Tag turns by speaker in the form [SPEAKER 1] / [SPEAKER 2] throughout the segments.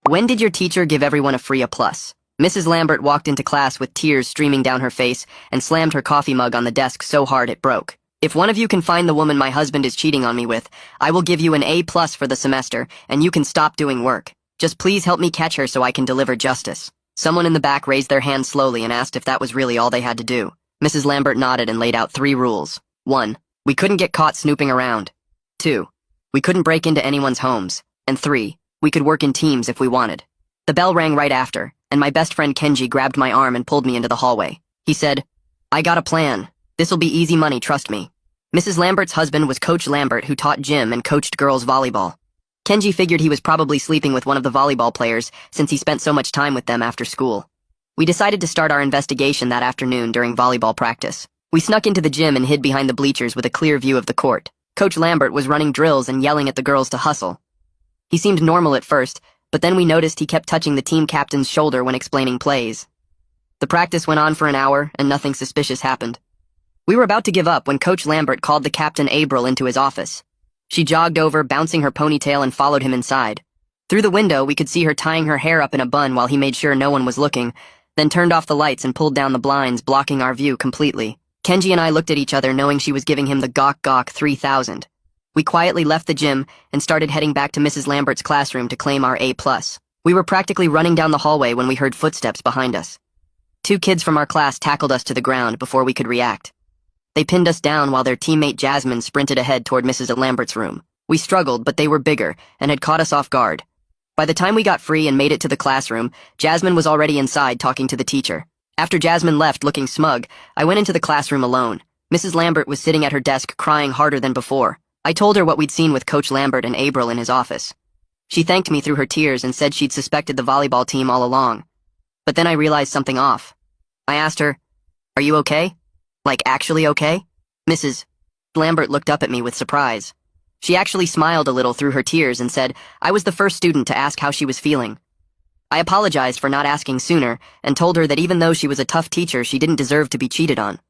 [SPEAKER 1] When did your teacher give everyone a free A+? Mrs. Lambert walked into class with tears streaming down her face and slammed her coffee mug on the desk so hard it broke. If one of you can find the woman my husband is cheating on me with, I will give you an A+ for the semester, and you can stop doing work. Just please help me catch her so I can deliver justice. Someone in the back raised their hand slowly and asked if that was really all they had to do. Mrs. Lambert nodded and laid out 3 rules. 1. We couldn't get caught snooping around. 2. We couldn't break into anyone's homes. And 3. We could work in teams if we wanted. The bell rang right after, and my best friend Kenji grabbed my arm and pulled me into the hallway. He said, "I got a plan. This'll be easy money, trust me." Mrs. Lambert's husband was Coach Lambert, who taught gym and coached girls volleyball. Kenji figured he was probably sleeping with one of the volleyball players since he spent so much time with them after school. We decided to start our investigation that afternoon during volleyball practice. We snuck into the gym and hid behind the bleachers with a clear view of the court. Coach Lambert was running drills and yelling at the girls to hustle. He seemed normal at first, but then we noticed he kept touching the team captain's shoulder when explaining plays. The practice went on for an hour, and nothing suspicious happened. We were about to give up when Coach Lambert called the captain April into his office. She jogged over, bouncing her ponytail, and followed him inside. Through the window, we could see her tying her hair up in a bun while he made sure no one was looking, then turned off the lights and pulled down the blinds, blocking our view completely. Kenji and I looked at each other, knowing she was giving him the Gawk Gawk 3000. We quietly left the gym and started heading back to Mrs. Lambert's classroom to claim our A+. We were practically running down the hallway when we heard footsteps behind us. 2 kids from our class tackled us to the ground before we could react. They pinned us down while their teammate Jasmine sprinted ahead toward Mrs. Lambert's room. We struggled, but they were bigger and had caught us off guard. By the time we got free and made it to the classroom, Jasmine was already inside talking to the teacher. After Jasmine left looking smug, I went into the classroom alone. Mrs. Lambert was sitting at her desk crying harder than before. I told her what we'd seen with Coach Lambert and April in his office. She thanked me through her tears and said she'd suspected the volleyball team all along. But then I realized something off. I asked her, "Are you okay? Like, actually okay?" Mrs. Lambert looked up at me with surprise. She actually smiled a little through her tears and said I was the first student to ask how she was feeling. I apologized for not asking sooner and told her that even though she was a tough teacher, she didn't deserve to be cheated on.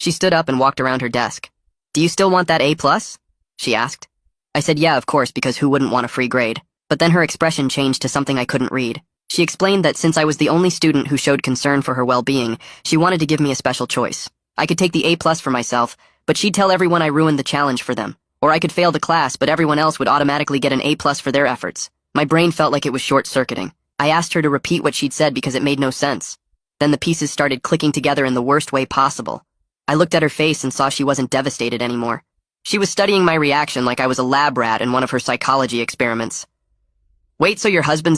[SPEAKER 1] She stood up and walked around her desk. "Do you still want that A+?" she asked. I said yeah, of course, because who wouldn't want a free grade? But then her expression changed to something I couldn't read. She explained that since I was the only student who showed concern for her well-being, she wanted to give me a special choice. I could take the A+ for myself, but she'd tell everyone I ruined the challenge for them. Or I could fail the class, but everyone else would automatically get an A+ for their efforts. My brain felt like it was short-circuiting. I asked her to repeat what she'd said because it made no sense. Then the pieces started clicking together in the worst way possible. I looked at her face and saw she wasn't devastated anymore. She was studying my reaction like I was a lab rat in one of her psychology experiments. "Wait, so your husband's